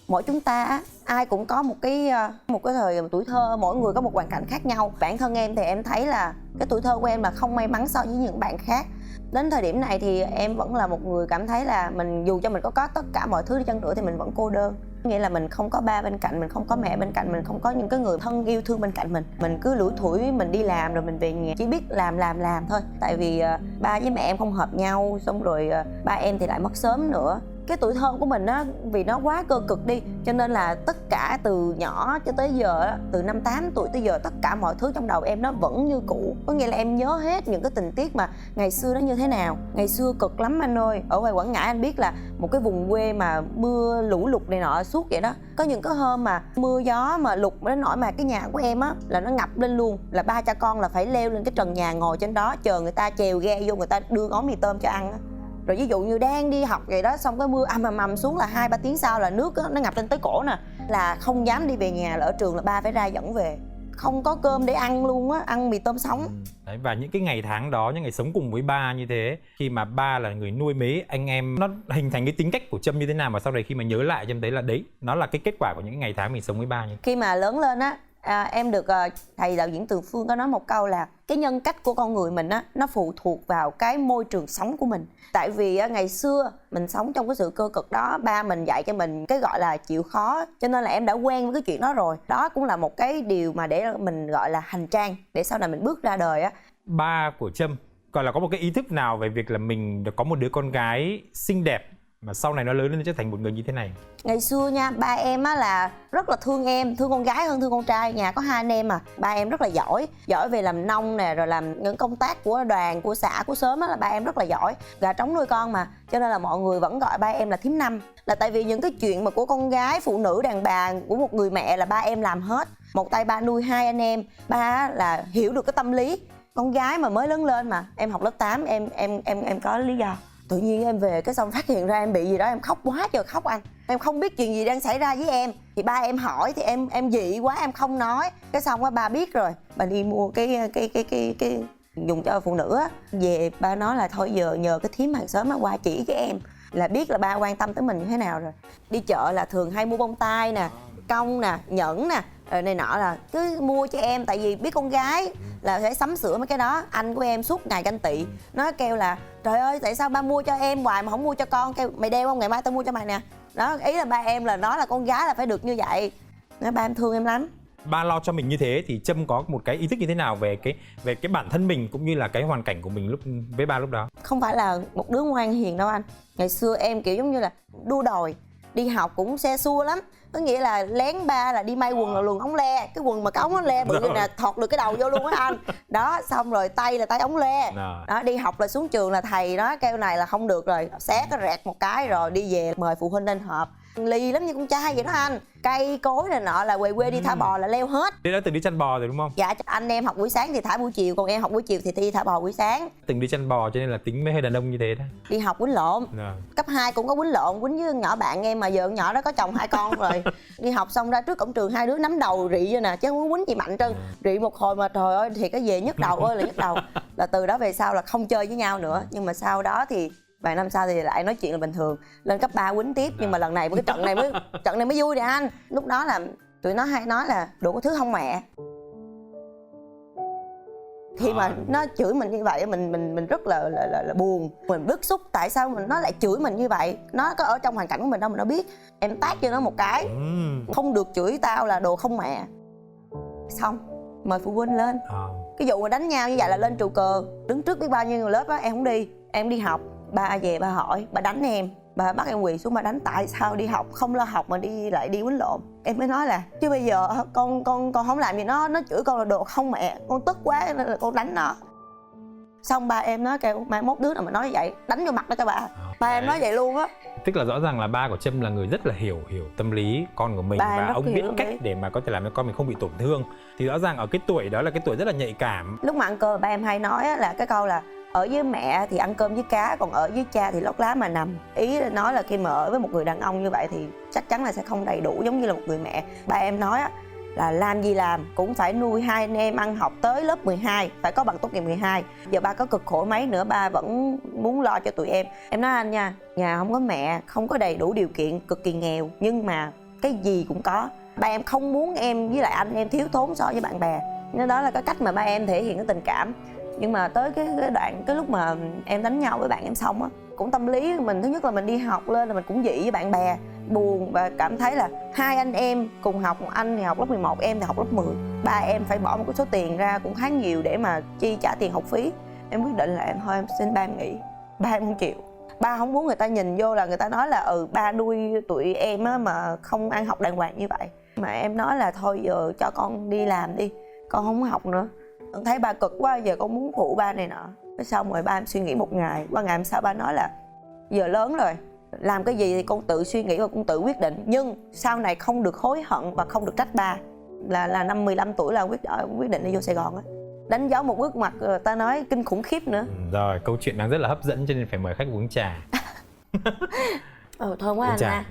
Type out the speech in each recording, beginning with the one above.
mỗi chúng ta á, ai cũng có một cái thời tuổi thơ, mỗi người có một hoàn cảnh khác nhau. Bản thân em thì em thấy là cái tuổi thơ của em là không may mắn so với những bạn khác. Đến thời điểm này thì em vẫn là một người cảm thấy là mình dù cho mình có tất cả mọi thứ đi chăng nữa thì mình vẫn cô đơn. Nghĩa là mình không có ba bên cạnh, mình không có mẹ bên cạnh, mình không có những cái người thân yêu thương bên cạnh mình. Mình cứ lủi thủi mình đi làm rồi mình về nhà chỉ biết làm thôi. Tại vì ba với mẹ em không hợp nhau, xong rồi ba em thì lại mất sớm nữa. Cái tuổi thơ của mình á, vì nó quá cơ cực đi, cho nên là tất cả từ nhỏ cho tới giờ, từ năm 8 tuổi tới giờ, tất cả mọi thứ trong đầu em nó vẫn như cũ. Có nghĩa là em nhớ hết những cái tình tiết mà ngày xưa nó như thế nào. Ngày xưa cực lắm anh ơi. Ở ngoài Quảng Ngãi anh biết là một cái vùng quê mà mưa lũ lụt này nọ suốt vậy đó. Có những cái hôm mà mưa gió mà lụt đến nỗi mà cái nhà của em á là nó ngập lên luôn. Là ba cha con là phải leo lên cái trần nhà ngồi trên đó chờ người ta chèo ghe vô, người ta đưa gói mì tôm cho ăn á. Rồi ví dụ như đang đi học vậy đó, xong cái mưa ầm xuống là 2-3 tiếng sau là nước nó ngập lên tới cổ nè. Là không dám đi về nhà, là ở trường là ba phải ra dẫn về. Không có cơm để ăn luôn á, ăn mì tôm sống. Đấy, và những cái ngày tháng đó, những ngày sống cùng với ba như thế, khi mà ba là người nuôi mấy anh em, nó hình thành cái tính cách của Trâm như thế nào mà sau này khi mà nhớ lại Trâm thấy là đấy, nó là cái kết quả của những ngày tháng mình sống với ba như thế. Khi mà lớn lên á, em được thầy đạo diễn Tường Phương có nói một câu là cái nhân cách của con người mình á, nó phụ thuộc vào cái môi trường sống của mình. Tại vì ngày xưa mình sống trong cái sự cơ cực đó, ba mình dạy cho mình cái gọi là chịu khó, cho nên là em đã quen với cái chuyện đó rồi. Đó cũng là một cái điều mà để mình gọi là hành trang để sau này mình bước ra đời á. Ba của Trâm còn là có một cái ý thức nào về việc là mình có một đứa con gái xinh đẹp mà sau này nó lớn lên trở thành một người như thế này? Ngày xưa nha, ba em á là rất là thương em, thương con gái hơn thương con trai. Nhà có 2 anh em mà. Ba em rất là giỏi về làm nông nè, rồi làm những công tác của đoàn, của xã, của xóm á, là ba em rất là giỏi. Gà trống nuôi con mà, cho nên là mọi người vẫn gọi ba em là thím Năm. Là tại vì những cái chuyện mà của con gái, phụ nữ, đàn bà, của một người mẹ là ba em làm hết. Một tay ba nuôi 2 anh em. Ba là hiểu được cái tâm lý con gái mà mới lớn lên mà. Em học lớp 8 em có lý do. Tự nhiên em về cái xong phát hiện ra em bị gì đó, em khóc quá trời khóc anh. Em không biết chuyện gì đang xảy ra với em. Thì ba em hỏi thì em dị quá em không nói. Cái xong á ba biết rồi, ba đi mua cái dùng cho phụ nữ á. Về ba nói là thôi giờ nhờ cái thím hàng xóm qua chỉ cho em, là biết là ba quan tâm tới mình như thế nào rồi. Đi chợ là thường hay mua bông tai nè, cong nè, nhẫn nè, rồi này nọ là cứ mua cho em. Tại vì biết con gái là phải sắm sửa mấy cái đó. Anh của em suốt ngày ganh tị, nó kêu là trời ơi tại sao ba mua cho em hoài mà không mua cho con, kêu mày đeo không ngày mai tao mua cho mày nè. Đó, ý là ba em là nói là con gái là phải được như vậy. Nói ba em thương em lắm. Ba lo cho mình như thế thì Trâm có một cái ý thức như thế nào về cái bản thân mình cũng như là cái hoàn cảnh của mình với ba lúc đó? Không phải là một đứa ngoan hiền đâu anh. Ngày xưa em kiểu giống như là đua đòi, đi học cũng xe xua lắm. Có nghĩa là lén ba là đi may quần là luồn ống le, cái quần mà cái ống ống le bự nè, thọt được cái đầu vô luôn á anh. Đó, xong rồi tay là tay ống le. Đó, đi học là xuống trường là thầy đó kêu này là không được rồi, xé cái rẹt một cái rồi đi về mời phụ huynh lên họp. Lì lắm như con trai vậy đó anh. Cây cối này nọ là về quê đi thả bò là leo hết. Thế đã từng đi chăn bò rồi đúng không? Dạ, anh em học buổi sáng thì thả buổi chiều, còn em học buổi chiều thì đi thả bò buổi sáng. Từng đi chăn bò cho nên là tính mới hơi đàn ông như thế đó. Đi học quýnh lộn. Cấp 2 cũng có quýnh lộn, quýnh với nhỏ bạn em mà giờ con nhỏ đó có chồng 2 con rồi. Đi học xong ra trước cổng trường hai đứa nắm đầu rị vô nè, chứ không có quýnh gì mạnh trơn. Rị một hồi mà trời ơi thì cái về nhức đầu ơi là nhức đầu. Là từ đó về sau là không chơi với nhau nữa. Nhưng mà sau đó thì vài năm sau thì lại nói chuyện là bình thường. Lên cấp 3 quýnh tiếp, nhưng mà lần này cái trận này mới vui nè anh. Lúc đó là tụi nó hay nói là đủ có thứ không mẹ. Khi mà nó chửi mình như vậy mình rất là buồn, mình bức xúc tại sao nó lại chửi mình như vậy. Nó có ở trong hoàn cảnh của mình đâu mà nó biết. Em tát cho nó một cái, không được chửi tao là đồ không mẹ. Xong mời phụ huynh lên. Cái vụ mà đánh nhau như vậy là lên trụ cờ, đứng trước biết bao nhiêu người lớp á. Em không đi, em đi học. Ba về ba hỏi, ba đánh em, ba bắt em quỳ xuống ba đánh. Tại sao đi học không lo học mà lại đi quýnh lộn? Em mới nói là chứ bây giờ con không làm gì nó chửi con là đồ không mẹ, con tức quá nên là con đánh nó. Xong ba em nói kêu mai mốt đứa nào mà nói vậy đánh vô mặt nó cho ba. Ba em nói vậy luôn á. Tức là rõ ràng là ba của Trâm là người rất là hiểu tâm lý con của mình, và ông biết cách để mà có thể làm cho con mình không bị tổn thương. Thì rõ ràng ở cái tuổi đó là cái tuổi rất là nhạy cảm. Lúc mà ăn cơm ba em hay nói là cái câu là ở với mẹ thì ăn cơm với cá, còn ở với cha thì lót lá mà nằm. Ý là nói là khi mà ở với một người đàn ông như vậy thì chắc chắn là sẽ không đầy đủ giống như là một người mẹ. Ba em nói là làm gì làm cũng phải nuôi 2 anh em ăn học tới lớp 12, phải có bằng tốt nghiệp 12. Giờ ba có cực khổ mấy nữa ba vẫn muốn lo cho tụi em. Em nói anh nha, nhà không có mẹ, không có đầy đủ điều kiện, cực kỳ nghèo, nhưng mà cái gì cũng có. Ba em không muốn em với lại anh em thiếu thốn so với bạn bè, nên đó là cái cách mà ba em thể hiện cái tình cảm. Nhưng mà tới cái đoạn cái lúc mà em đánh nhau với bạn em xong á, cũng tâm lý mình, thứ nhất là mình đi học lên là mình cũng dị với bạn bè, buồn và cảm thấy là hai anh em cùng học, một anh thì học lớp 11, em thì học lớp 10. Ba em phải bỏ một cái số tiền ra cũng khá nhiều để mà chi trả tiền học phí. Em quyết định là em thôi em xin ba em nghỉ. Ba em không chịu. Ba không muốn người ta nhìn vô là người ta nói là ba nuôi tụi em á mà không ăn học đàng hoàng như vậy. Mà em nói là thôi giờ cho con đi làm đi, con không học nữa. Con thấy ba cực quá, giờ con muốn phụ ba này nọ. Cái xong rồi ba em suy nghĩ một ngày, qua ngày hôm sau ba nói là giờ lớn rồi, làm cái gì thì con tự suy nghĩ và con tự quyết định, nhưng sau này không được hối hận và không được trách ba. Là năm 15 tuổi là quyết định đi vô Sài Gòn á. Đánh dấu một bước ngoặt, ta nói kinh khủng khiếp nữa. Rồi, câu chuyện đang rất là hấp dẫn cho nên phải mời khách uống trà. Thơm quá anh trà.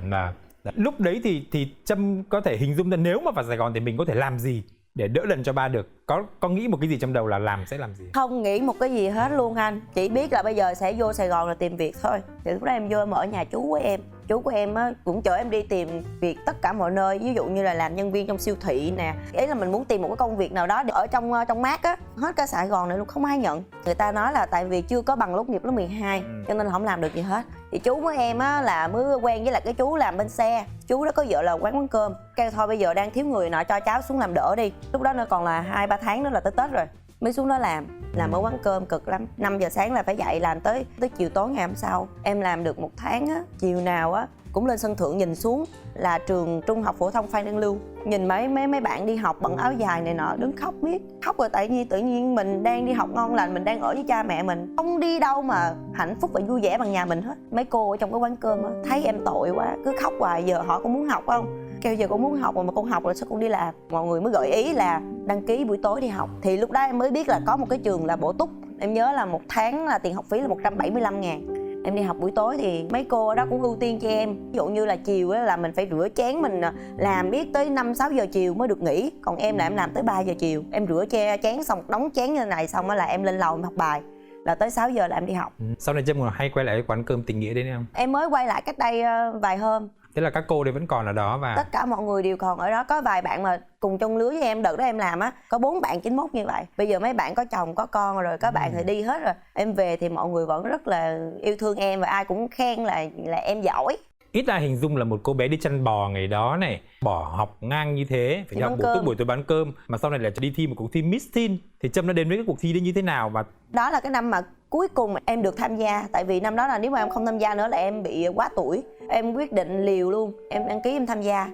Lúc đấy thì Trâm có thể hình dung ra nếu mà vào Sài Gòn thì mình có thể làm gì để đỡ đần cho ba được? Có nghĩ một cái gì trong đầu là sẽ làm gì? Không nghĩ một cái gì hết luôn anh. Chỉ biết là bây giờ sẽ vô Sài Gòn là tìm việc thôi. Thì lúc đó em vô em ở nhà chú của em. Chú của em á cũng chở em đi tìm việc tất cả mọi nơi. Ví dụ như là làm nhân viên trong siêu thị nè. Ý là mình muốn tìm một cái công việc nào đó để ở trong mát á. Hết cả Sài Gòn này luôn không ai nhận. Người ta nói là tại vì chưa có bằng tốt nghiệp lớp 12 cho nên là không làm được gì hết. Thì chú của em á là mới quen với lại cái chú làm bên xe. Chú đó có vợ là quán cơm. Kêu thôi bây giờ đang thiếu người nọ, cho cháu xuống làm đỡ đi. Lúc đó nó còn là 2-3 tháng nữa là tới Tết rồi. Mới xuống đó làm ở quán cơm cực lắm. 5 giờ sáng là phải dậy làm tới chiều tối ngày hôm sau. Em làm được 1 tháng á, chiều nào á cũng lên sân thượng nhìn xuống là trường trung học phổ thông Phan Đăng Lưu. Nhìn mấy bạn đi học bằng áo dài này nọ đứng khóc miết. Khóc rồi tại tự nhiên mình đang đi học ngon lành, mình đang ở với cha mẹ mình, không đi đâu mà hạnh phúc và vui vẻ bằng nhà mình hết. Mấy cô ở trong cái quán cơm á thấy em tội quá, cứ khóc hoài. Giờ họ có muốn học không? Kêu giờ con muốn học mà con học rồi sao con đi làm? Mọi người mới gợi ý là đăng ký buổi tối đi học. Thì lúc đó em mới biết là có một cái trường là bổ túc. Em nhớ là 1 tháng là tiền học phí là 175.000. Em đi học buổi tối thì mấy cô ở đó cũng ưu tiên cho em. Ví dụ như là chiều là mình phải rửa chén, mình làm biết tới 5-6 giờ chiều mới được nghỉ. Còn em là em làm tới 3 giờ chiều. Em rửa chén xong, đóng chén như thế này xong là em lên lầu em học bài. Là tới 6 giờ là em đi học. Sau này Trâm còn hay quay lại quán cơm tình nghĩa đấy không? Em mới quay lại cách đây vài hôm. Thế là các cô đấy vẫn còn ở đó và tất cả mọi người đều còn ở đó. Có vài bạn mà cùng trong lứa với em đợt đó em làm á, có 4 bạn 91 như vậy. Bây giờ mấy bạn có chồng có con rồi, các bạn thì đi hết rồi. Em về thì mọi người vẫn rất là yêu thương em và ai cũng khen là em giỏi. Ít ai hình dung là một cô bé đi chăn bò ngày đó này, bỏ học ngang như thế, phải đi học buổi tối bán cơm, mà sau này là đi thi một cuộc thi Miss Teen. Thì Trâm đã đến với cái cuộc thi đấy như thế nào? Và đó là cái năm mà cuối cùng em được tham gia. Tại vì năm đó là nếu mà em không tham gia nữa là em bị quá tuổi. Em quyết định liều luôn, em đăng ký em tham gia.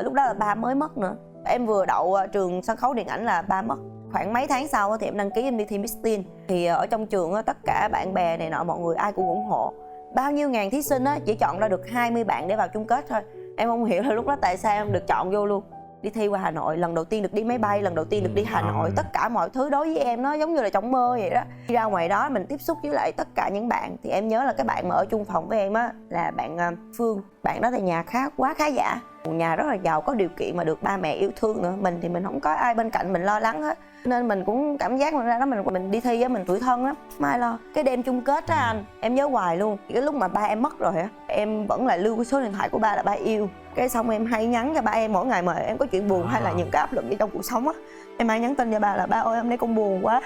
Lúc đó là ba mới mất nữa. Em vừa đậu trường sân khấu điện ảnh là ba mất. Khoảng mấy tháng sau thì em đăng ký em đi thi Miss Teen. Thì ở trong trường tất cả bạn bè này nọ mọi người ai cũng ủng hộ. Bao nhiêu ngàn thí sinh chỉ chọn ra được 20 bạn để vào chung kết thôi. Em không hiểu là lúc đó tại sao em được chọn vô luôn. Đi thi qua Hà Nội, lần đầu tiên được đi máy bay, lần đầu tiên được đi Hà Nội. Tất cả mọi thứ đối với em nó giống như là trong mơ vậy đó. Đi ra ngoài đó mình tiếp xúc với lại tất cả những bạn. Thì em nhớ là cái bạn mà ở chung phòng với em là bạn Phương. Bạn đó thì nhà quá khá giả, nhà rất là giàu, có điều kiện mà được ba mẹ yêu thương nữa. Mình thì mình không có ai bên cạnh mình lo lắng hết, nên mình cũng cảm giác ra đó mình đi thi á, mình tủi thân lắm, mai lo. Cái đêm chung kết á anh, em nhớ hoài luôn. Cái lúc mà ba em mất rồi á, em vẫn lại lưu cái số điện thoại của ba là ba yêu. Cái xong em hay nhắn cho ba em mỗi ngày mà em có chuyện buồn hay là những cái áp lực gì trong cuộc sống á, em hay nhắn tin cho ba là ba ơi hôm nay con buồn quá,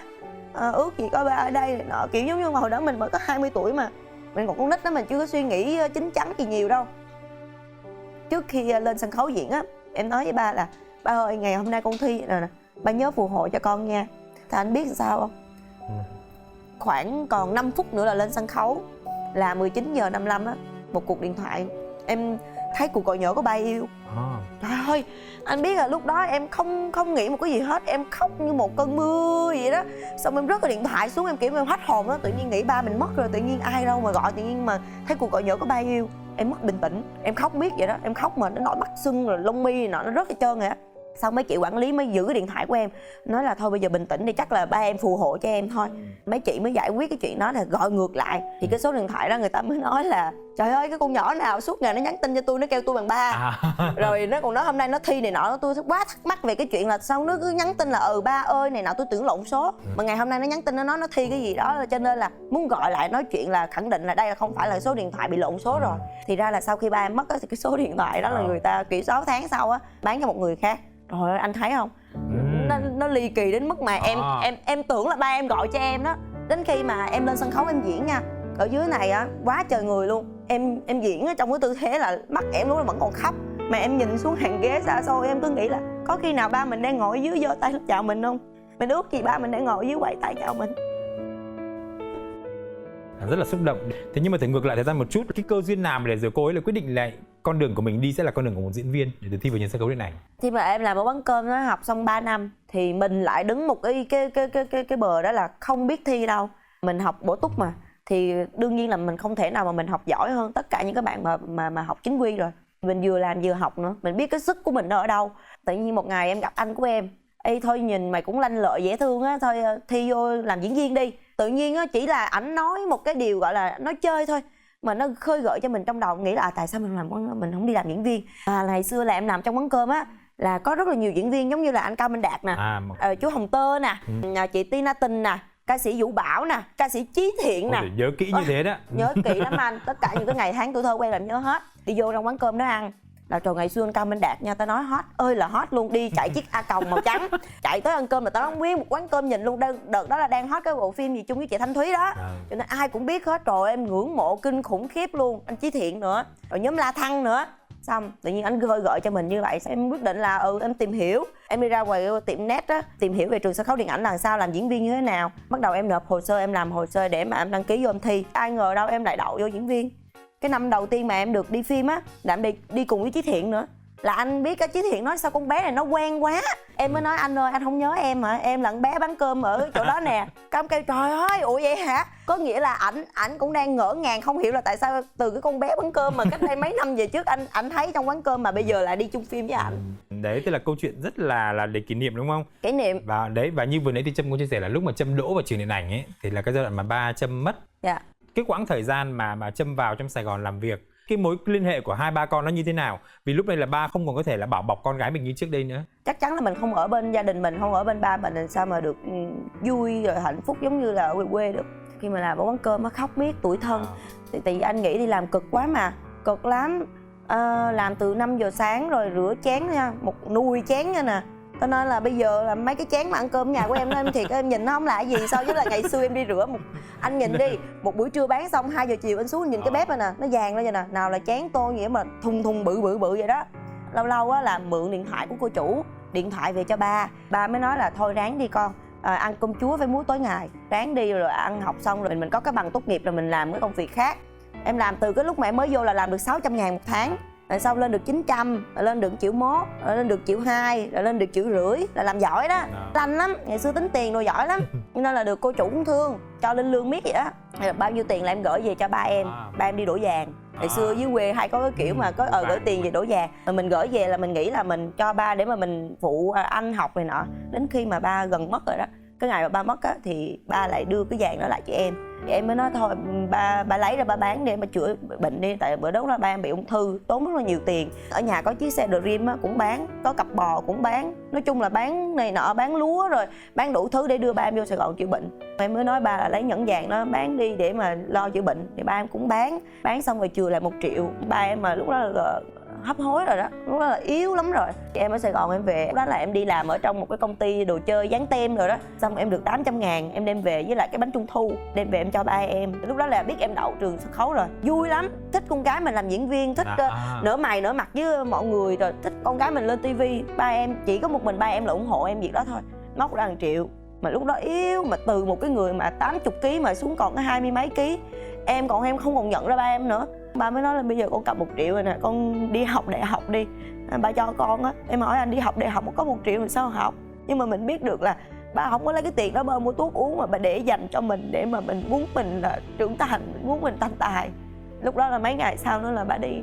ước gì có ba ở đây này nọ. Kiểu giống như hồi đó mình mới có 20 tuổi mà mình còn con nít đó, mình chưa có suy nghĩ chín chắn gì nhiều đâu. Trước khi lên sân khấu diễn á, em nói với ba là ba ơi ngày hôm nay con thi nè, ba nhớ phù hộ cho con nha. Thì anh biết sao không? Khoảng còn 5 phút nữa là lên sân khấu, là 19:55 á, một cuộc điện thoại em thấy cuộc gọi nhỡ của ba yêu. Trời ơi, anh biết là lúc đó em không nghĩ một cái gì hết, em khóc như một cơn mưa vậy đó. Xong em rớt cái điện thoại xuống, em kiểu em hết hồn đó, tự nhiên nghĩ ba mình mất rồi, tự nhiên ai đâu mà gọi, tự nhiên mà thấy cuộc gọi nhỡ của ba yêu. Em mất bình tĩnh, em khóc miết vậy đó, em khóc mà nó nổi mắt sưng rồi lông mi nọ nó rớt hết trơn rồi á. Xong mấy chị quản lý mới giữ cái điện thoại của em, nói là thôi bây giờ bình tĩnh đi, chắc là ba em phù hộ cho em thôi. Mấy chị mới giải quyết cái chuyện đó là gọi ngược lại. Thì cái số điện thoại đó người ta mới nói là trời ơi cái con nhỏ nào suốt ngày nó nhắn tin cho tôi, nó kêu tôi bằng ba. Rồi nó còn nói hôm nay nó thi này nọ, tôi quá thắc mắc về cái chuyện là sao nó cứ nhắn tin là ba ơi này nọ, tôi tưởng lộn số. Mà ngày hôm nay nó nhắn tin nó nói nó thi cái gì đó, cho nên là muốn gọi lại nói chuyện là khẳng định là đây là không phải là số điện thoại bị lộn số rồi. Thì ra là sau khi ba em mất thì cái số điện thoại đó là người ta kiểu 6 tháng sau á bán cho một người khác. Rồi anh thấy không, nó ly kỳ đến mức mà em tưởng là ba em gọi cho em đó. Đến khi mà em lên sân khấu em diễn nha, ở dưới này á quá trời người luôn, em diễn ở trong cái tư thế là mắt em lúc đó vẫn còn khóc, mà em nhìn xuống hàng ghế xa xôi em cứ nghĩ là có khi nào ba mình đang ngồi ở dưới giơ tay chào mình không, mình ước gì ba mình đang ngồi ở dưới quay tay chào mình. Rất là xúc động. Thế nhưng mà thử ngược lại thời gian một chút, cái cơ duyên nào để rồi cô ấy là quyết định lại con đường của mình đi sẽ là con đường của một diễn viên để thi vào nhà sân khấu điện ảnh? Khi mà em làm ở quán cơm nó học xong 3 năm thì mình lại đứng một cái bờ đó là không biết thi đâu. Mình học bổ túc thì đương nhiên là mình không thể nào mà mình học giỏi hơn tất cả những các bạn mà học chính quy rồi. Mình vừa làm vừa học nữa, mình biết cái sức của mình nó ở đâu. Tự nhiên một ngày em gặp anh của em, ê thôi nhìn mày cũng lanh lợi dễ thương á, thôi thi vô làm diễn viên đi. Tự nhiên á chỉ là ảnh nói một cái điều gọi là nói chơi thôi mà nó khơi gợi cho mình trong đầu, nghĩ là tại sao mình không đi làm diễn viên. Ngày xưa là em làm trong quán cơm á là có rất là nhiều diễn viên giống như là anh Cao Minh Đạt nè, chú Hồng Tơ nè, chị Tina Tình nè, ca sĩ Vũ Bảo nè, ca sĩ Chí Thiện nè. Nhớ kỹ như thế đó. Nhớ kỹ lắm anh, tất cả những cái ngày tháng tuổi thơ quen làm nhớ hết. Đi vô trong quán cơm đó ăn là trời, ngày xưa anh Cao Minh Đạt nha, tao nói hot ơi là hot luôn, đi chạy chiếc A Còng màu trắng chạy tới ăn cơm là tao nói nguyên một quán cơm nhìn luôn. Đợt đó là đang hot cái bộ phim gì chung với chị Thanh Thúy đó, cho nên ai cũng biết hết. Rồi em ngưỡng mộ kinh khủng khiếp luôn, anh Chí Thiện nữa, rồi nhóm La Thăng nữa. Xong tự nhiên anh khơi gợi cho mình như vậy, em quyết định là em tìm hiểu, em đi ra ngoài tiệm net á, tìm hiểu về trường sân khấu điện ảnh làm sao làm diễn viên như thế nào. Bắt đầu em nộp hồ sơ, em làm hồ sơ để mà em đăng ký vô em thi. Ai ngờ đâu em lại đậu vô diễn viên. Cái năm đầu tiên mà em được đi phim á là em đi cùng với Chí Thiện nữa, là anh biết cái Chí Thiện nói sao con bé này nó quen quá. Em mới nói anh ơi anh không nhớ em hả, em là con bé bán cơm ở chỗ đó nè. Các ông kêu trời ơi ủa vậy hả, có nghĩa là ảnh cũng đang ngỡ ngàng không hiểu là tại sao từ cái con bé bán cơm mà cách đây mấy năm về trước anh thấy trong quán cơm mà bây giờ lại đi chung phim với ảnh. Đấy tức là câu chuyện rất là để kỷ niệm đúng không? Kỷ niệm. Và như vừa nãy thì Trâm có chia sẻ là lúc mà Trâm đỗ vào trường điện ảnh ấy thì là cái giai đoạn mà ba Trâm mất. Dạ. Cái quãng thời gian mà Trâm vào trong Sài Gòn làm việc, cái mối liên hệ của hai ba con nó như thế nào? Vì lúc này là ba không còn có thể là bảo bọc con gái mình như trước đây nữa. Chắc chắn là mình không ở bên gia đình mình, không ở bên ba mình làm sao mà được vui rồi hạnh phúc giống như là ở quê được. Khi mà làm ở quán cơm nó khóc miết tủi thân. Tại vì anh nghĩ đi làm cực quá mà, cực lắm. Làm từ 5 giờ sáng rồi rửa chén nha, một nùi chén nha nè. Cho nên là bây giờ là mấy cái chén mà ăn cơm nhà của em thiệt em nhìn nó không là gì so với là ngày xưa em đi rửa anh nhìn đi, một buổi trưa bán xong 2 giờ chiều anh xuống anh nhìn cái bếp này nè, nó vàng lên vậy nè, nào là chén tô nghĩa mà thùng bự vậy đó. Lâu lâu á là mượn điện thoại của cô chủ, điện thoại về cho ba mới nói là thôi ráng đi con, ăn cơm chúa với muối tối ngày, ráng đi rồi ăn học xong rồi mình có cái bằng tốt nghiệp rồi mình làm cái công việc khác. Em làm từ cái lúc mà em mới vô là làm được 600.000 một tháng, rồi sau lên được 900, rồi lên được 1,1 triệu, rồi lên được 1,2 triệu, rồi lên được 1,5 triệu, là làm giỏi đó. Lanh lắm, ngày xưa tính tiền rồi giỏi lắm, cho nên là được cô chủ cũng thương, cho lên lương miết vậy đó. Rồi bao nhiêu tiền là em gửi về cho ba em đi đổi vàng. Ngày xưa dưới quê hay có cái kiểu mà có gửi tiền về đổi vàng, rồi mình gửi về là mình nghĩ là mình cho ba để mà mình phụ anh học này nọ. Đến khi mà ba gần mất rồi đó, cái ngày mà ba mất á thì ba lại đưa cái vàng đó lại cho em. Thì em mới nói thôi ba lấy ra ba bán để mà chữa bệnh đi, tại bữa đó ba em bị ung thư tốn rất là nhiều tiền. Ở nhà có chiếc xe Dream á cũng bán, có cặp bò cũng bán, nói chung là bán này nọ, bán lúa rồi bán đủ thứ để đưa ba em vô Sài Gòn chữa bệnh. Em mới nói ba là lấy nhẫn vàng đó bán đi để mà lo chữa bệnh, thì ba em cũng bán xong rồi chừa lại 1 triệu. Ba em mà lúc đó là hấp hối rồi đó, lúc đó là yếu lắm rồi. Em ở Sài Gòn em về, lúc đó là em đi làm ở trong một cái công ty đồ chơi dán tem rồi đó. Xong em được 800.000, em đem về với lại cái bánh trung thu, đem về em cho ba em. Lúc đó là biết em đậu trường sân khấu rồi, vui lắm, thích con gái mình làm diễn viên, thích nở mày nở mặt với mọi người, rồi thích con gái mình lên tivi. Ba em chỉ có một mình ba em là ủng hộ em việc đó thôi. Móc ra 1 triệu, mà lúc đó yếu, mà từ một cái người mà 80 kg mà xuống còn có 20 mấy ký. Em không còn nhận ra ba em nữa. Ba mới nói là bây giờ con cầm 1 triệu rồi nè, con đi học đại học đi, ba cho con á. Em hỏi anh đi học đại học có 1 triệu thì sao học. Nhưng mà mình biết được là ba không có lấy cái tiền đó ba mua thuốc uống, mà ba để dành cho mình, để mà mình muốn mình là trưởng thành, mình muốn mình thành tài. Lúc đó là mấy ngày sau nữa là ba đi.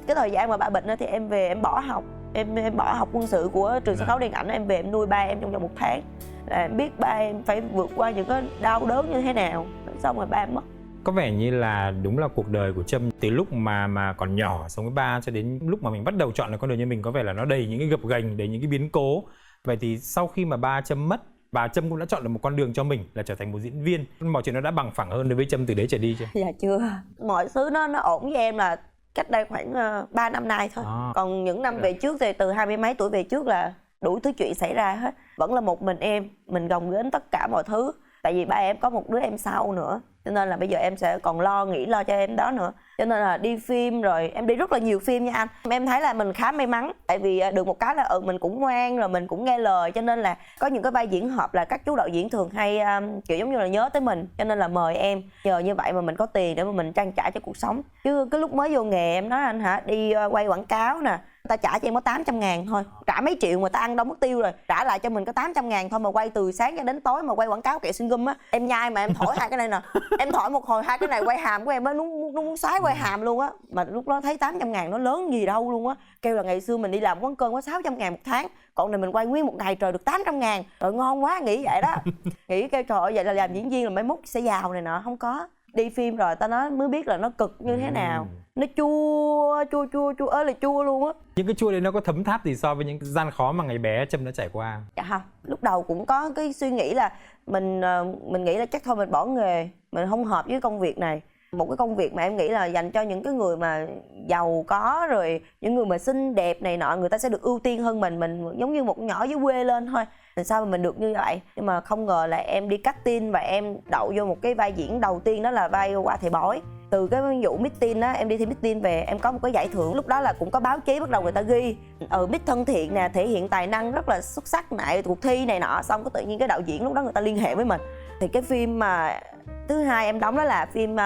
Cái thời gian mà ba bệnh đó thì em về em bỏ học. Em bỏ học quân sự của trường sân khấu điện ảnh, em về em nuôi ba em trong vòng 1 tháng. Là em biết ba em phải vượt qua những cái đau đớn như thế nào. Xong rồi ba em mất. Có vẻ như là đúng là cuộc đời của Trâm từ lúc mà còn nhỏ sống với ba cho đến lúc mà mình bắt đầu chọn được con đường như mình, có vẻ là nó đầy những cái gập ghềnh, đầy những cái biến cố. Vậy thì sau khi mà ba Trâm mất, và Trâm cũng đã chọn được một con đường cho mình là trở thành một diễn viên, mọi chuyện nó đã bằng phẳng hơn đối với Trâm từ đấy trở đi chưa? Dạ chưa. Mọi thứ nó ổn với em là cách đây khoảng 3 năm nay thôi. Còn những năm về trước thì từ 20 mấy tuổi về trước là đủ thứ chuyện xảy ra hết. Vẫn là một mình em, mình gồng gánh tất cả mọi thứ. Tại vì ba em có một đứa em sau nữa, cho nên là bây giờ em sẽ còn nghĩ lo cho em đó nữa. Cho nên là đi phim rồi em đi rất là nhiều phim nha anh. Em thấy là mình khá may mắn, tại vì được một cái là mình cũng ngoan rồi mình cũng nghe lời, cho nên là có những cái vai diễn hợp là các chú đạo diễn thường hay kiểu giống như là nhớ tới mình, cho nên là mời em. Nhờ như vậy mà mình có tiền để mà mình trang trải cho cuộc sống. Chứ cái lúc mới vô nghề em nói anh hả, đi quay quảng cáo nè, ta trả cho em có 800.000 thôi, trả mấy triệu mà ta ăn đâu mất tiêu rồi, trả lại cho mình có 800.000 thôi, mà quay từ sáng cho đến tối, mà quay quảng cáo kẹo xuyên gum á, em nhai mà em thổi hai cái này nè, em thổi một hồi hai cái này quay hàm của em á, nó muốn xoáy quay hàm luôn á. Mà lúc đó thấy 800.000 nó lớn gì đâu luôn á, kêu là ngày xưa mình đi làm quán cơm có 600.000 một tháng, còn này mình quay nguyên một ngày trời được 800.000, rồi ngon quá, nghĩ vậy đó. Nghĩ kêu trời ơi, vậy là làm diễn viên là mai mốt sẽ giàu này nọ, không có. Đi phim rồi ta nói mới biết là nó cực như thế nào, nó chua ơi là chua luôn á. Những cái chua đấy nó có thấm tháp gì so với những gian khó mà ngày bé Trâm đã trải qua? Dạ không, lúc đầu cũng có cái suy nghĩ là mình nghĩ là chắc thôi mình bỏ nghề, mình không hợp với công việc này. Một cái công việc mà em nghĩ là dành cho những cái người mà giàu có, rồi những người mà xinh đẹp này nọ, người ta sẽ được ưu tiên hơn mình giống như một con nhỏ dưới quê lên thôi. Làm sao mà mình được như vậy. Nhưng mà không ngờ là em đi casting và em đậu vô một cái vai diễn đầu tiên, đó là vai Hoa Thầy Bói. Từ cái vụ meeting á, em đi thi meeting về, em có một cái giải thưởng. Lúc đó là cũng có báo chí bắt đầu người ta ghi Miss Thân Thiện nè, thể hiện tài năng rất là xuất sắc tại cuộc thi này nọ. Xong có tự nhiên cái đạo diễn lúc đó người ta liên hệ với mình. Thì cái phim mà thứ hai em đóng đó là phim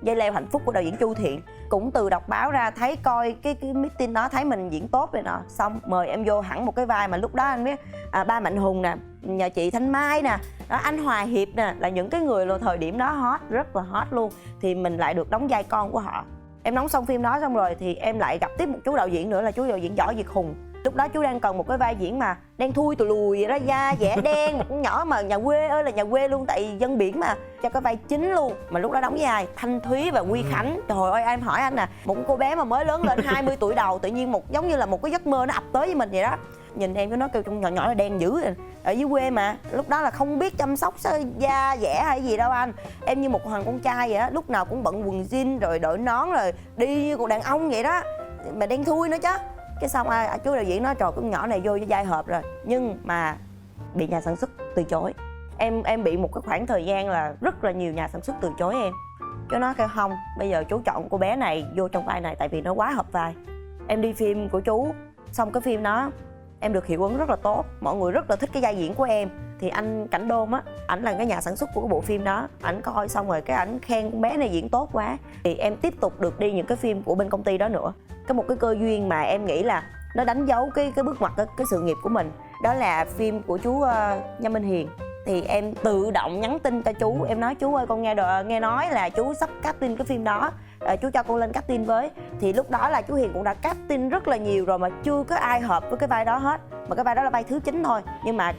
Dây Leo Hạnh Phúc của đạo diễn Chu Thiện. Cũng từ đọc báo ra, thấy coi cái meeting đó, thấy mình diễn tốt rồi nọ, xong mời em vô hẳn một cái vai mà lúc đó anh biết ba Mạnh Hùng nè, nhà chị Thanh Mai nè, đó, anh Hòa Hiệp nè, là những cái người là thời điểm đó hot, rất là hot luôn. Thì mình lại được đóng vai con của họ. Em đóng xong phim đó xong rồi thì em lại gặp tiếp một chú đạo diễn nữa là chú đạo diễn Võ Việt Hùng. Lúc đó chú đang cần một cái vai diễn mà đen thui tù lùi vậy đó, da dẻ đen, một con nhỏ mà nhà quê ơi là nhà quê luôn, tại dân biển mà, cho cái vai chính luôn. Mà lúc đó đóng với ai? Thanh Thúy và Quy Khánh. Trời ơi, em hỏi anh nè, một cô bé mà mới lớn lên 20 tuổi đầu, tự nhiên giống như là một cái giấc mơ nó ập tới với mình vậy đó. Nhìn em cái nó kêu trong nhỏ nhỏ là đen dữ rồi. Ở dưới quê mà, lúc đó là không biết chăm sóc da dẻ hay gì đâu anh. Em như một thằng con trai vậy đó, lúc nào cũng bận quần jean rồi đội nón rồi đi như một đàn ông vậy đó. Mà đen thui nữa chứ. Cái xong chú đạo diễn nói trời, con nhỏ này vô cho vai hợp rồi. Nhưng mà bị nhà sản xuất từ chối. Em bị một cái khoảng thời gian là rất là nhiều nhà sản xuất từ chối em. Chú nói kêu không, bây giờ chú chọn cô bé này vô trong vai này tại vì nó quá hợp vai. Em đi phim của chú, xong cái phim đó em được hiệu ứng rất là tốt, mọi người rất là thích cái vai diễn của em. Thì anh Cảnh Đôn á, ảnh là cái nhà sản xuất của cái bộ phim đó, ảnh coi xong rồi cái ảnh khen con bé này diễn tốt quá. Thì em tiếp tục được đi những cái phim của bên công ty đó nữa. Một cái cơ duyên mà em nghĩ là nó đánh dấu cái bước ngoặt cái sự nghiệp của mình, đó là phim của chú Nhâm Minh Hiền. Thì em tự động nhắn tin cho chú, em nói chú ơi, con nghe nói là chú sắp casting cái phim đó, chú cho con lên casting với. Thì lúc đó là chú Hiền cũng đã casting rất là nhiều rồi mà chưa có ai hợp với cái vai đó hết. Mà cái vai đó là vai thứ 9 thôi, nhưng mà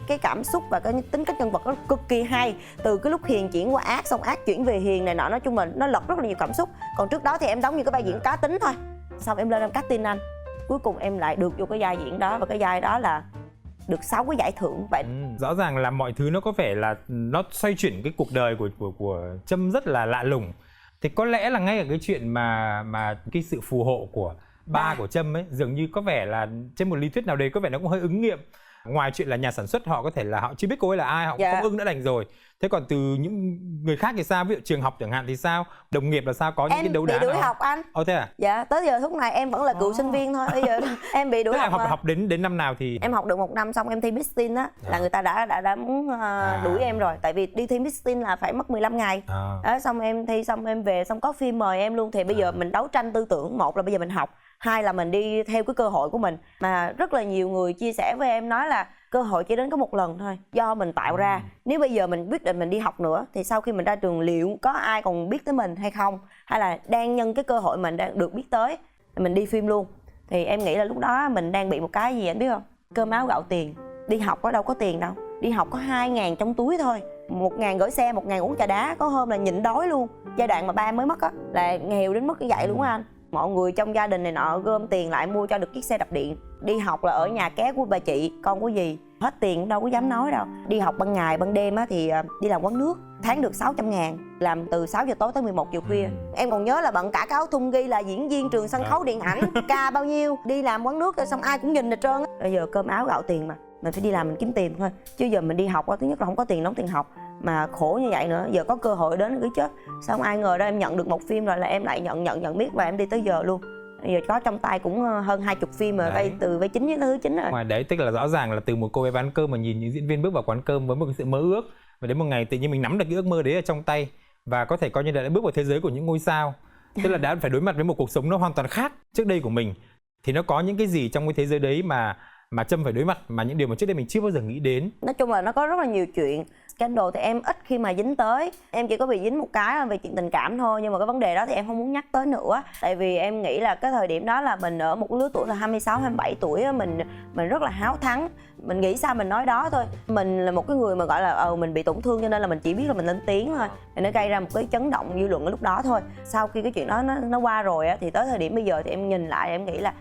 cái cảm xúc và cái tính cách nhân vật nó cực kỳ hay. Từ cái lúc Hiền chuyển qua ác, xong ác chuyển về hiền này nọ, nói chung là nó lật rất là nhiều cảm xúc. Còn trước đó thì em đóng như cái vai diễn cá tính thôi. Xong em lên em casting anh, cuối cùng em lại được vô cái vai diễn đó, và cái vai đó là được 6 cái giải thưởng vậy. Rõ ràng là mọi thứ nó có vẻ là nó xoay chuyển cái cuộc đời của Trâm rất là lạ lùng. Thì có lẽ là ngay ở cái chuyện mà cái sự phù hộ của ba của Trâm ấy, dường như có vẻ là trên một lý thuyết nào đấy có vẻ nó cũng hơi ứng nghiệm. Ngoài chuyện là nhà sản xuất họ có thể là họ chưa biết cô ấy là ai, họ cũng không ưng đã đành rồi. Thế còn từ những người khác thì sao? Ví dụ trường học chẳng hạn thì sao? Đồng nghiệp là sao? Có những cái đấu đá nào? Em bị đuổi học anh. Thế à? Dạ, tới giờ phút này em vẫn là cựu sinh viên thôi. Bây giờ em bị đuổi học. Em học đến năm nào thì? Em học được 1 năm xong em thi Miss Teen á, là người ta đã muốn đuổi em rồi. Tại vì đi thi Miss Teen là phải mất 15 ngày. Đó, xong em thi xong em về, xong có phim mời em luôn. Thì bây giờ mình đấu tranh tư tưởng, một là bây giờ mình học, hai là mình đi theo cái cơ hội của mình. Mà rất là nhiều người chia sẻ với em nói là cơ hội chỉ đến có một lần thôi, do mình tạo ra. Nếu bây giờ mình quyết định mình đi học nữa thì sau khi mình ra trường liệu có ai còn biết tới mình hay không, hay là đang nhân cái cơ hội mình đang được biết tới mình đi phim luôn. Thì em nghĩ là lúc đó mình đang bị một cái gì anh biết không? Cơm áo gạo tiền. Đi học có đâu có tiền đâu, đi học có 2.000 trong túi thôi, 1.000 gửi xe, 1.000 uống trà đá, có hôm là nhịn đói luôn. Giai đoạn mà ba em mới mất á là nghèo đến mức như vậy luôn á anh. Mọi người trong gia đình này nọ gom tiền lại mua cho được chiếc xe đạp điện. Đi học là ở nhà ké của bà chị, con của dì. Hết tiền cũng đâu có dám nói đâu. Đi học ban ngày, ban đêm á thì đi làm quán nước. Tháng được 600.000, làm từ 6 giờ tối tới 11 giờ khuya. Em còn nhớ là bận cả cái áo thun ghi là diễn viên trường sân khấu điện ảnh, ca bao nhiêu. Đi làm quán nước xong ai cũng nhìn hết trơn á. Bây giờ cơm áo gạo tiền mà, mình phải đi làm mình kiếm tiền thôi. Chứ giờ mình đi học á, thứ nhất là không có tiền đóng tiền học, mà khổ như vậy nữa. Giờ có cơ hội đến cứ chết. Xong ai ngờ đâu em nhận được một phim rồi là em lại nhận biết và em đi tới giờ luôn. Bây giờ có trong tay cũng hơn 20 phim rồi, vay từ vay chính với thứ chính rồi. Ngoài đấy tức là rõ ràng là từ một cô bé bán cơm mà nhìn những diễn viên bước vào quán cơm với một cái sự mơ ước, và đến một ngày tự nhiên mình nắm được cái ước mơ đấy ở trong tay và có thể coi như là đã bước vào thế giới của những ngôi sao. Tức là đã phải đối mặt với một cuộc sống nó hoàn toàn khác trước đây của mình. Thì nó có những cái gì trong cái thế giới đấy mà Trâm phải đối mặt, mà những điều mà trước đây mình chưa bao giờ nghĩ đến? Nói chung là nó có rất là nhiều chuyện. Scandal thì em ít khi mà dính tới. Em chỉ có bị dính một cái về chuyện tình cảm thôi. Nhưng mà cái vấn đề đó thì em không muốn nhắc tới nữa. Tại vì em nghĩ là cái thời điểm đó là mình ở một lứa tuổi là 26, 27 tuổi á, mình rất là háo thắng. Mình nghĩ sao mình nói đó thôi. Mình là một cái người mà gọi là mình bị tổn thương cho nên là mình chỉ biết là mình lên tiếng thôi. Thì nó gây ra một cái chấn động dư luận ở lúc đó thôi. Sau khi cái chuyện đó nó qua rồi á, thì tới thời điểm bây giờ thì em nhìn lại em nghĩ là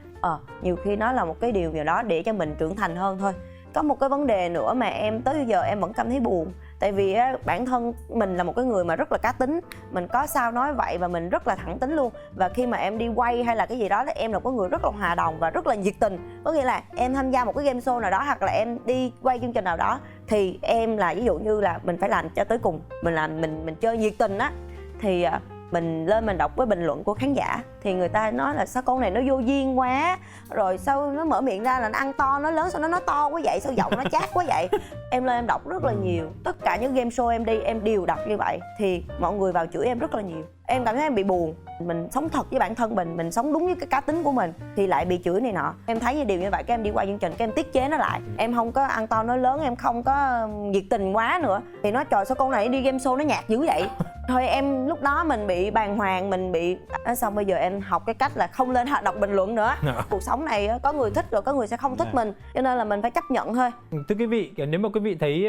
nhiều khi nó là một cái điều gì đó để cho mình trưởng thành hơn thôi. Có một cái vấn đề nữa mà em tới bây giờ em vẫn cảm thấy buồn. Tại vì bản thân mình là một cái người mà rất là cá tính. Mình có sao nói vậy và mình rất là thẳng tính luôn. Và khi mà em đi quay hay là cái gì đó là em là một người rất là hòa đồng và rất là nhiệt tình. Có nghĩa là em tham gia một cái game show nào đó hoặc là em đi quay chương trình nào đó thì em là ví dụ như là mình phải làm cho tới cùng. Mình chơi nhiệt tình á. Thì mình lên mình đọc cái bình luận của khán giả thì người ta nói là sao con này nó vô duyên quá, rồi sao nó mở miệng ra là nó ăn to nó lớn, sao nó nói to quá vậy, sao giọng nó chát quá vậy. Em lên em đọc rất là nhiều, tất cả những game show em đi em đều đọc như vậy thì mọi người vào chửi em rất là nhiều. Em cảm thấy em bị buồn. Mình sống thật với bản thân mình sống đúng với cái cá tính của mình thì lại bị chửi này nọ. Em thấy như điều như vậy cái em đi qua chương trình cái em tiết chế nó lại. Em không có ăn to nói lớn, em không có nhiệt tình quá nữa. Thì nói trời sao con này đi game show nó nhạt dữ vậy. Thôi em lúc đó mình bị bàng hoàng, mình bị xong bây giờ em học cái cách là không lên đọc bình luận nữa. Cuộc sống này có người thích rồi có người sẽ không thích mình, cho nên là mình phải chấp nhận thôi. Thưa quý vị, nếu mà quý vị thấy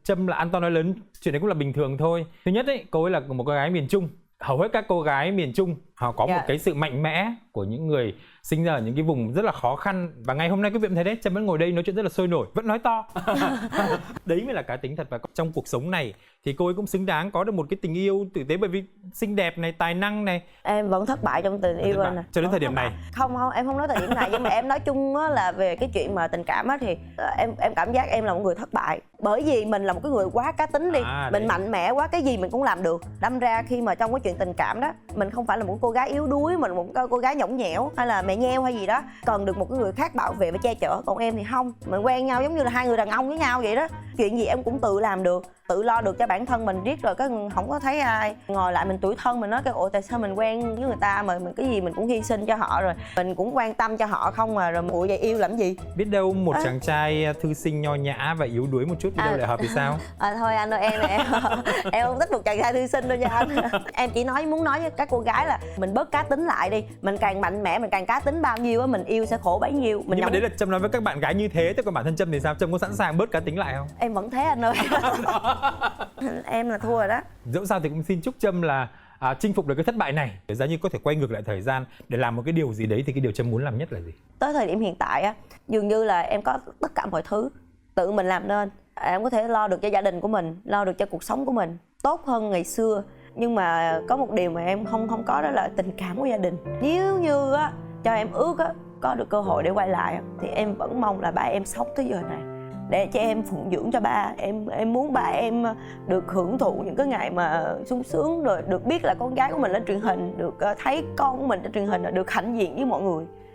Trâm là ăn to nói lớn, chuyện đấy cũng là bình thường thôi. Thứ nhất ấy, cô ấy là một cô gái miền Trung. Hầu hết các cô gái miền Trung họ có một cái sự mạnh mẽ của những người sinh ra ở những cái vùng rất là khó khăn. Và ngày hôm nay quý vị thấy đấy, Trâm vẫn ngồi đây nói chuyện rất là sôi nổi, vẫn nói to. Đấy mới là cá tính thật. Và trong cuộc sống này thì cô ấy cũng xứng đáng có được một cái tình yêu tử tế, bởi vì xinh đẹp này, tài năng này. Em vẫn thất bại trong tình yêu anh. Cho đến thời điểm này. Không, em không nói thời điểm này, nhưng mà em nói chung là về cái chuyện mà tình cảm á thì em cảm giác em là một người thất bại. Bởi vì mình là một cái người quá cá tính đi, mình mạnh mẽ quá, cái gì mình cũng làm được. Đâm ra khi mà trong cái chuyện tình cảm đó, mình không phải là một cô gái yếu đuối, mình một cô gái nhõng nhẽo hay là mẹ nheo hay gì đó, cần được một cái người khác bảo vệ và che chở. Còn em thì không, mình quen nhau giống như là hai người đàn ông với nhau vậy đó. Chuyện gì em cũng tự làm được, tự lo được cho bản thân mình riết rồi cái không có thấy ai ngồi lại mình tủi thân, mình nói cái tại sao mình quen với người ta mà mình cái gì mình cũng hy sinh cho họ, rồi mình cũng quan tâm cho họ không mà, rồi ủa vậy yêu làm gì. Biết đâu một chàng trai thư sinh nho nhã và yếu đuối một chút biết đâu lại hợp thì sao. Thôi anh ơi, em không thích một chàng trai thư sinh đâu nha anh. Em chỉ muốn nói với các cô gái là mình bớt cá tính lại đi, mình càng mạnh mẽ, mình càng cá tính bao nhiêu á, mình yêu sẽ khổ bấy nhiêu. Nhưng mà đấy là Trâm nói với các bạn gái như thế, thế còn bản thân Trâm thì sao? Trâm có sẵn sàng bớt cá tính lại không? Em vẫn thế anh ơi. Em là thua rồi đó. Dẫu sao thì cũng xin chúc Trâm là chinh phục được cái thất bại này, để giá như có thể quay ngược lại thời gian để làm một cái điều gì đấy, thì cái điều Trâm muốn làm nhất là gì? Tới thời điểm hiện tại á, dường như là em có tất cả mọi thứ tự mình làm nên. Em có thể lo được cho gia đình của mình, lo được cho cuộc sống của mình tốt hơn ngày xưa. Nhưng mà có một điều mà em không có, đó là tình cảm của gia đình. Nếu như á cho em ước á có được cơ hội để quay lại thì em vẫn mong là ba em sống tới giờ này để cho em phụng dưỡng cho ba. Em muốn ba em được hưởng thụ những cái ngày mà sung sướng, rồi được biết là con gái của mình lên truyền hình, được thấy con của mình trên truyền hình, được hãnh diện với mọi người.